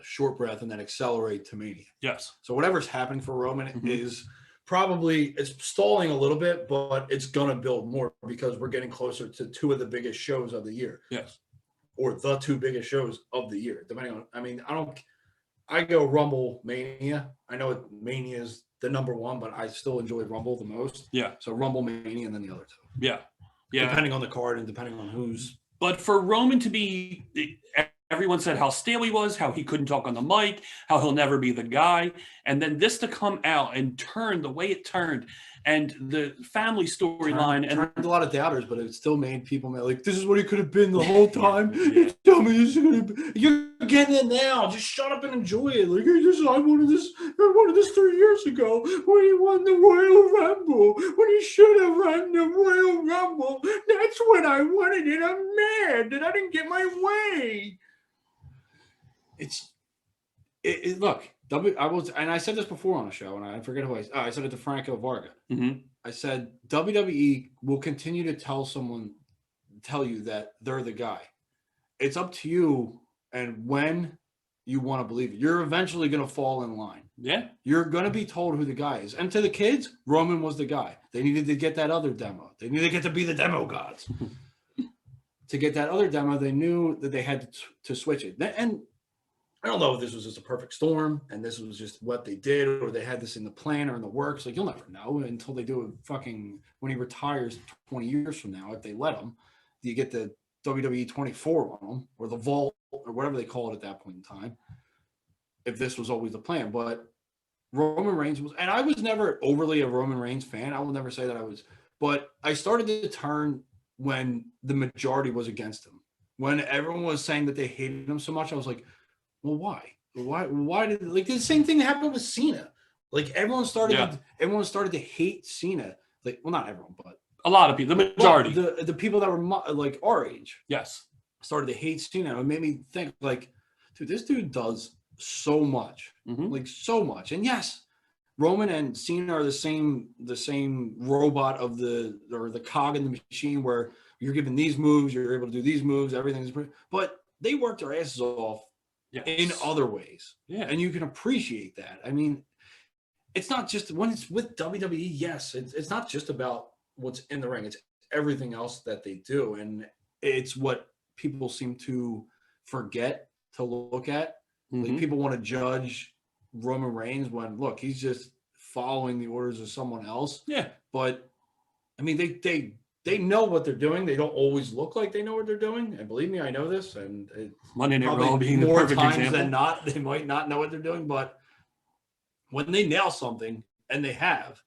short breath and then accelerate to Mania. Yes. So whatever's happening for Roman is probably, it's stalling a little bit, but it's going to build more because we're getting closer to two of the biggest shows of the year. Yes. Or the two biggest shows of the year, depending on, I mean, I go Rumble Mania. I know Mania is the number one, but I still enjoy Rumble the most. Yeah. So Rumble, Mania, and then the other two. Yeah. Yeah. Depending on the card and depending on who's. But for Roman to be, everyone said how stale he was, how he couldn't talk on the mic, how he'll never be the guy. And then this to come out and turn the way it turned, and the family storyline. And turned a lot of doubters, but it still made people like, this is what he could have been the whole time. You tell me this is going to be. You're getting it now. Just shut up and enjoy it. Like, I wanted this 3 years ago when he won the Royal Rumble, when he should have won the Royal Rumble. That's when I wanted it. I'm mad that I didn't get my way. Look, and I said this before on the show, and I forget who I said it to Franco Varga. Mm-hmm. I said WWE will continue to tell you that they're the guy. It's up to you, and when you want to believe it, you're eventually going to fall in line. Yeah, you're going to be told who the guy is. And to the kids, Roman was the guy. They needed to get that other demo. They needed to get to be the demo gods. To get that other demo, they knew that they had to switch it. And I don't know if this was just a perfect storm and this was just what they did, or they had this in the plan or in the works. Like, you'll never know until they do it fucking when he retires 20 years from now, if they let him. Do you get the WWE 24 on him, or the Vault, or whatever they call it at that point in time, if this was always the plan. But Roman Reigns was, and I was never overly a Roman Reigns fan. I will never say that I was, but I started to turn when the majority was against him. When everyone was saying that they hated him so much, I was like, well, why? Why did, like, the same thing happened with Cena? Like, everyone started to hate Cena. Like, well, not everyone, but a lot of people, the majority, the people that were like our age, yes, started to hate Cena. It made me think, like, dude, this dude does so much, like so much. And yes, Roman and Cena are the same robot of the cog in the machine, where you're given these moves, you're able to do these moves, everything's, but they work their asses off in other ways. Yeah. And you can appreciate that. I mean, it's not just when it's with WWE. Yes. It's not just about what's in the ring. It's everything else that they do. And it's what people seem to forget to look at. Like, people want to judge Roman Reigns when, look, he's just following the orders of someone else. Yeah. But I mean, they know what they're doing. They don't always look like they know what they're doing. And believe me, I know this. And Monday Night Raw being the more perfect times example. than not, they might not know what they're doing. But when they nail something, and they have,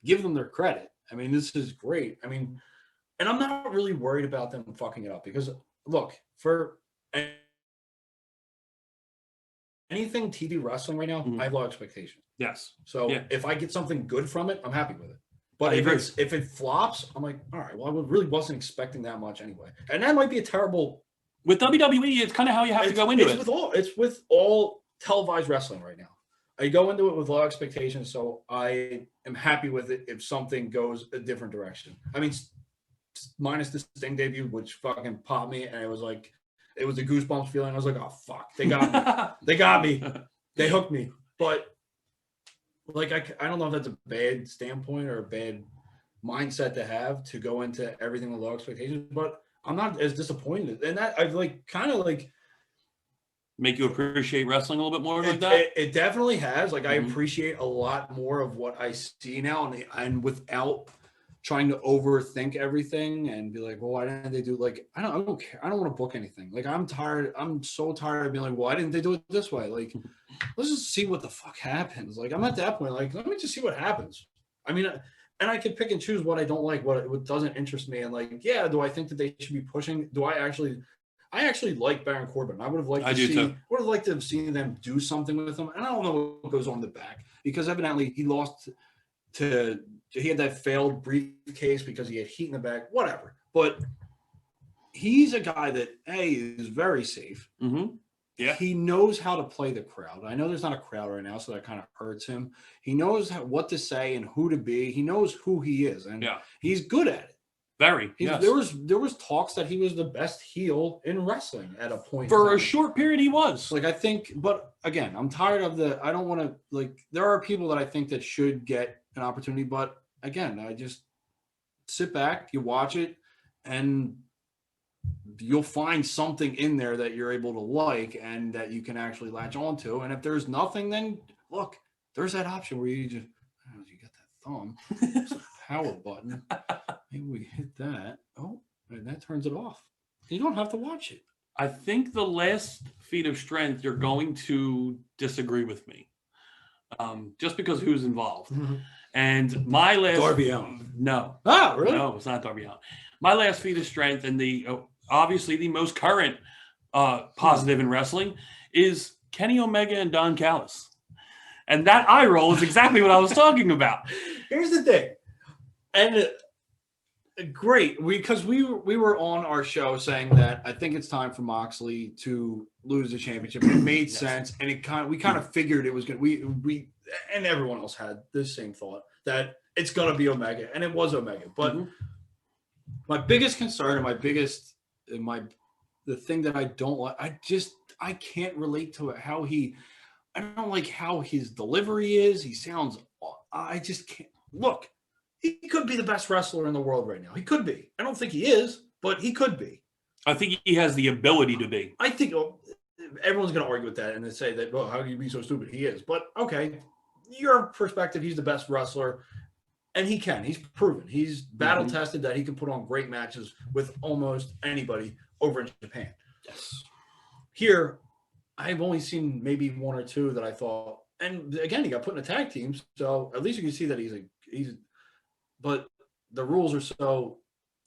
give them their credit. I mean, this is great. I mean, and I'm not really worried about them fucking it up, because, look, for anything TV wrestling right now, I have low expectations. Yes. So if I get something good from it, I'm happy with it. But if it flops, I'm like, all right, well, I really wasn't expecting that much anyway. And that might be a terrible. With WWE, it's kind of how you have to go into it. It's with all televised wrestling right now. I go into it with low expectations, so I am happy with it if something goes a different direction. I mean, minus the Sting debut, which fucking popped me, and it was like, it was a goosebumps feeling. I was like, oh, fuck, they got me. They got me. They hooked me. But, like, I don't know if that's a bad standpoint or a bad mindset to have, to go into everything with low expectations, but I'm not as disappointed. And that I've kind of make you appreciate wrestling a little bit more like that? It definitely has. Like, I appreciate a lot more of what I see now, and without trying to overthink everything and be like, well, why didn't they do, like, I don't care. I don't want to book anything. Like, I'm tired. I'm so tired of being like, why didn't they do it this way? Like, let's just see what the fuck happens. Like, I'm at that point. Like, let me just see what happens. I mean, and I can pick and choose what I don't like, what doesn't interest me. And, like, yeah, do I think that they should be pushing? I actually like Baron Corbin. I would have liked to have seen them do something with him. And I don't know what goes on in the back, because evidently he lost he had that failed briefcase because he had heat in the back, whatever. But he's a guy that, is very safe. Yeah. He knows how to play the crowd. I know there's not a crowd right now, so that kind of hurts him. He knows what to say and who to be. He knows who he is, and he's good at it. Very. Yes. There was talks that he was the best heel in wrestling at a point. For a short period, he was. Like, I think, but again, I'm tired of I don't want to, like, there are people that I think that should get an opportunity, but again, I just sit back, you watch it, and you'll find something in there that you're able to like and that you can actually latch onto. And if there's nothing, then look, there's that option where you just, you get that thumb, it's a power button. Maybe we hit that. Oh, and that turns it off. You don't have to watch it. I think the last feat of strength, you're going to disagree with me, just because who's involved. Mm-hmm. And my last Darby Allin. No. Oh, really? No, it's not Darby Allin. My last feat of strength, and the obviously the most current positive in wrestling, is Kenny Omega and Don Callis. And that eye roll is exactly what I was talking about. Here's the thing, and great, because we were on our show saying that I think it's time for Moxley to lose the championship. It made sense, and we kind of figured it was going. We and everyone else had this same thought that it's going to be Omega, and it was Omega. But my biggest concern and the thing that I don't like, I can't relate to it. I don't like how his delivery is. He sounds. I just can't. Look, he could be the best wrestler in the world right now. He could be. I don't think he is, but he could be. I think he has the ability to be. I think everyone's going to argue with that and they say that, well, how can you be so stupid? He is. But, okay, your perspective, he's the best wrestler, and he can. He's proven. He's battle-tested that he can put on great matches with almost anybody over in Japan. Yes. Here, I've only seen maybe one or two that I thought, and again, he got put in a tag team, so at least you can see that he's but the rules are so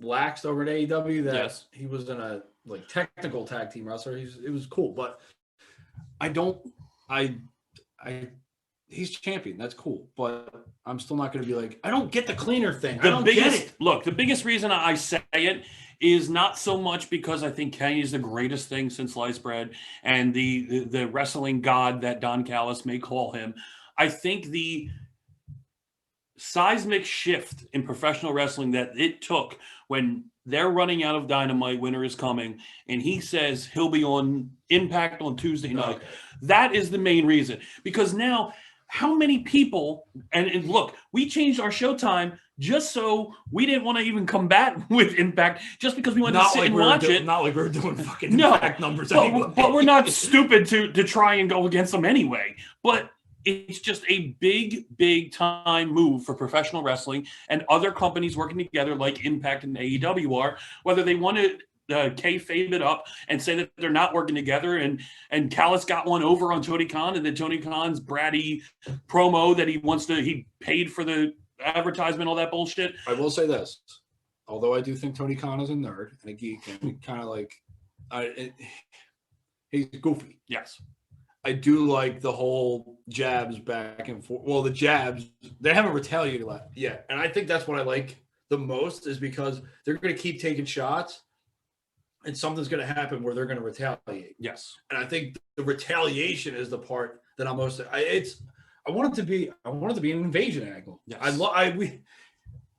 laxed over at AEW that he was in a technical tag team wrestler. It was cool, but he's champion. That's cool, but I'm still not going to be like, I don't get the cleaner thing. I don't get it. Look, the biggest reason I say it is not so much because I think Kenny is the greatest thing since sliced bread and the wrestling god that Don Callis may call him. I think the seismic shift in professional wrestling that it took when they're running out of Dynamite, winter is coming, and he says he'll be on Impact on Tuesday night. Okay. That is the main reason. Because now, how many people, and look, we changed our showtime just so we didn't want to even combat with Impact, just because we wanted to sit and watch it. Not like we were doing fucking Impact numbers anyway. But we're not stupid to try and go against them anyway. But it's just a big time move for professional wrestling and other companies working together like Impact and AEW are, whether they want to kayfabe it up and say that they're not working together. And Callis got one over on Tony Khan, and then Tony Khan's bratty promo that he paid for the advertisement, all that bullshit. I will say this, although I do think Tony Khan is a nerd and a geek and kind of like, he's goofy. Yes. I do like the whole jabs back and forth. Well, the jabs, they haven't retaliated yet. And I think that's what I like the most, is because they're going to keep taking shots and something's going to happen where they're going to retaliate. Yes. And I think the retaliation is the part that I'm most, I want it to be an invasion angle. Yes.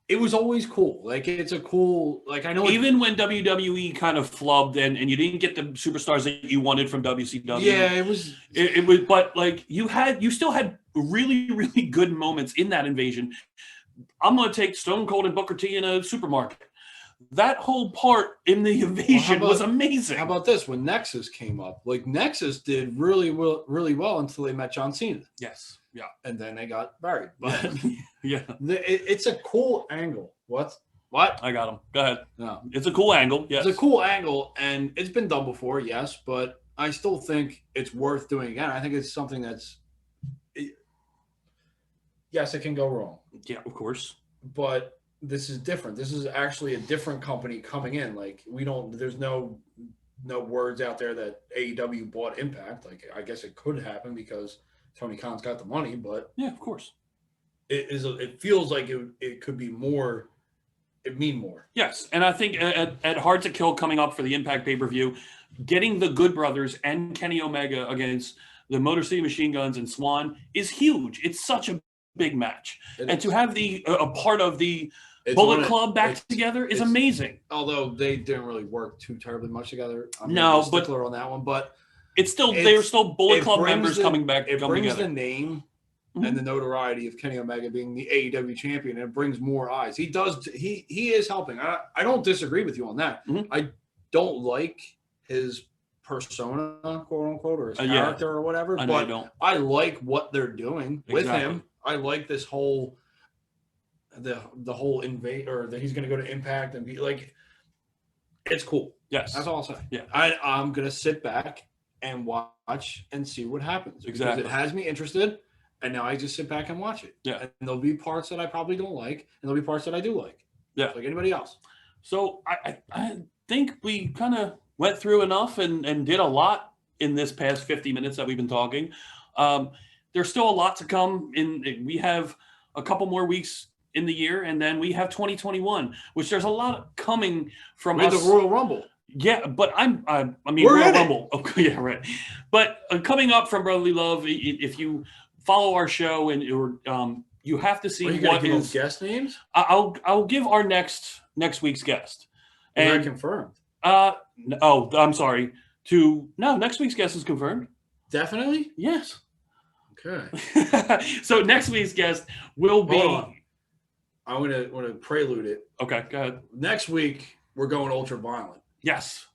It was always cool. Like, it's a cool, like, I know. Even when WWE kind of flubbed and you didn't get the superstars that you wanted from WCW. Yeah, it was, but like you still had really good moments in that invasion. I'm going to take Stone Cold and Booker T in a supermarket. That whole part in the invasion was amazing. How about this? When Nexus came up, like, Nexus did really well until they met John Cena. Yes. Yeah. And then they got buried. But yeah. It's a cool angle. What? I got him. Go ahead. No. It's a cool angle. Yes. It's a cool angle, and it's been done before, yes, but I still think it's worth doing again. I think it's something yes, it can go wrong. Yeah, of course. But this is different. This is actually a different company coming in. Like, there's no words out there that AEW bought Impact. Like, I guess it could happen because Tony Khan's got the money, but yeah, of course. It feels like it could be more. It mean more. Yes, and I think at Hard to Kill coming up for the Impact pay-per-view, getting the Good Brothers and Kenny Omega against the Motor City Machine Guns and Swan is huge. It's such a big match. It And is. to have a part of the It's Bullet Club back together is it's- amazing. Although they didn't really work too terribly much together. I'm No, a stickler on that one, but They're still Bullet Club brings members coming back. It coming brings together. the name Mhm. and the notoriety of Kenny Omega being the AEW champion, and it brings more eyes. He is helping. I don't disagree with you on that. Mhm. I don't like his persona, quote unquote, or his character or whatever. I know but you don't. I like what they're doing with Exactly. him. I like this whole the whole invade, or that he's going to go to Impact and be like, it's cool. Yes. That's all I'll say. Yeah. I'm going to sit back and watch and see what happens. Exactly. Because it has me interested, and now I just sit back and watch it. Yeah. And there'll be parts that I probably don't like, and there'll be parts that I do like. Yeah. Like anybody else. So I think we kind of went through enough and did a lot in this past 50 minutes that we've been talking. There's still a lot to come. We have a couple more weeks in the year, and then we have 2021, which there's a lot coming from We had us. the Royal Rumble. Yeah, but I mean, We're Royal in it. Rumble. Okay, yeah, right. But coming up from Brotherly Love, if you follow our show and you have to see Are you going what to give is. them guest names? I'll give our next week's guest. Is that And confirmed? I'm sorry. Next week's guest is confirmed. Definitely? Yes. Okay. So next week's guest will be. Hold on. I want to prelude it. Okay, go ahead. Next week, we're going ultra violent, Yes.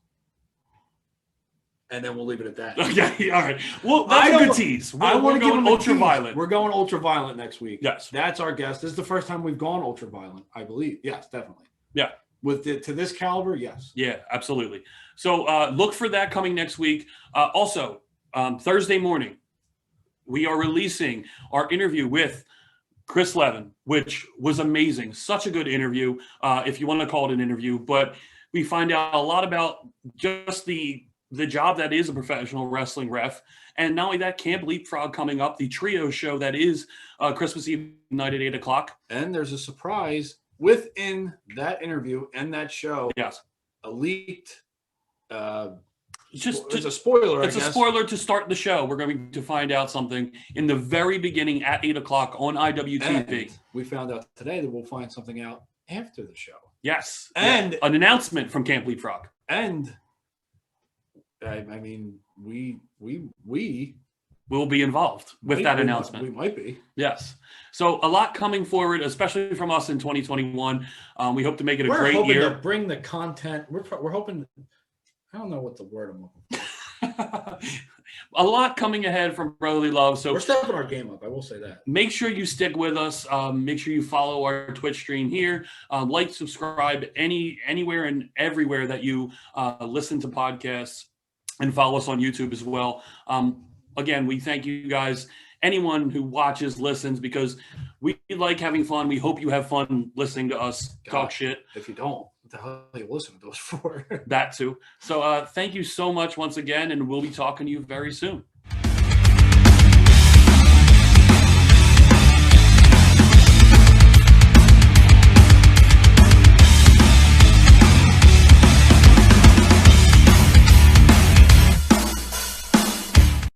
and then we'll leave it at that. Okay. All right. Well, that's a good tease. I want to go go ultra violent. We're going ultra violent next week. Yes. That's our guest. This is the first time we've gone ultra violent, I believe. Yes, definitely. Yeah. To this caliber, yes. Yeah, absolutely. So look for that coming next week. Also, Thursday morning, we are releasing our interview with Chris Levin, which was amazing. Such a good interview, if you want to call it an interview. But we find out a lot about just the job that is a professional wrestling ref. And not only that, Camp Leapfrog coming up, the trio show that is Christmas Eve night at 8 o'clock. And there's a surprise within that interview and that show. Yes. A leaked. It's a spoiler. It's a spoiler to start the show. We're going to find out something in the very beginning at 8 o'clock on IWTV. And we found out today that we'll find something out after the show. Yes. And an announcement from Camp Leapfrog. And I mean, we will be involved with that announcement. We might be. Yes. So a lot coming forward, especially from us in 2021. We hope to make it a great hoping year. to bring the content. We're hoping. I don't know what the word I'm looking for. A lot coming ahead from Brotherly Love. So we're stepping our game up. I will say that. Make sure you stick with us. Make sure you follow our Twitch stream here. Like, subscribe anywhere and everywhere that you listen to podcasts, and follow us on YouTube as well. Again, we thank you guys, anyone who watches, listens, because we like having fun. We hope you have fun listening to us talk shit. If you don't, what the hell are you listening to us for? That too. So thank you so much once again, and we'll be talking to you very soon.